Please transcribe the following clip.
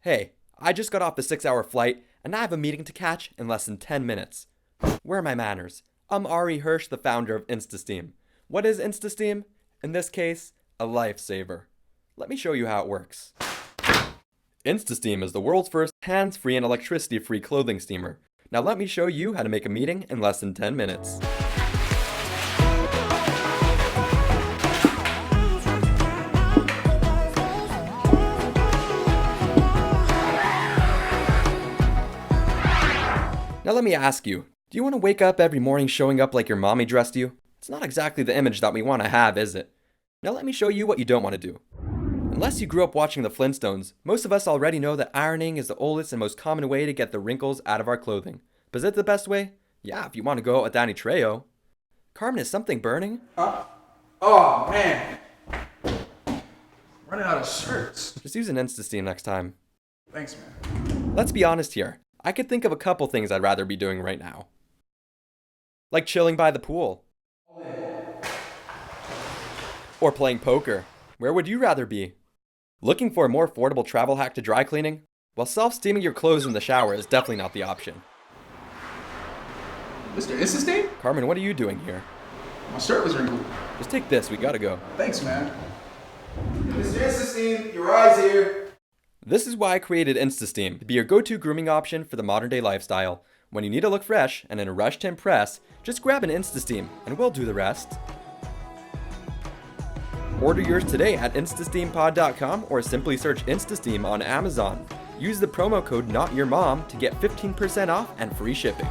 Hey, I just got off a 6-hour flight, and I have a meeting to catch in less than 10 minutes. Where are my manners? I'm Ari Hirsch, the founder of InstaSteam. What is InstaSteam? In this case, a lifesaver. Let me show you how it works. InstaSteam is the world's first hands-free and electricity-free clothing steamer. Now let me show you how to make a meeting in less than 10 minutes. Now let me ask you, do you want to wake up every morning showing up like your mommy dressed you? It's not exactly the image that we want to have, is it? Now let me show you what you don't want to do. Unless you grew up watching the Flintstones, most of us already know that ironing is the oldest and most common way to get the wrinkles out of our clothing. But is it the best way? Yeah, if you want to go out with Danny Trejo. Carmen, is something burning? Oh man. Running out of shirts. Just use an InstaSteam next time. Thanks, man. Let's be honest here. I could think of a couple things I'd rather be doing right now. Like chilling by the pool. Or playing poker. Where would you rather be? Looking for a more affordable travel hack to dry cleaning? Well, self-steaming your clothes in the shower is definitely not the option. Mr. InstaSteam? Carmen, what are you doing here? My shirt was wrinkled. Just take this, we gotta go. Thanks, man. Mr. InstaSteam, your eyes here. This is why I created InstaSteam, to be your go-to grooming option for the modern day lifestyle. When you need to look fresh and in a rush to impress, just grab an InstaSteam and we'll do the rest. Order yours today at InstaSteamPod.com or simply search InstaSteam on Amazon. Use the promo code NOTYOURMOM to get 15% off and free shipping.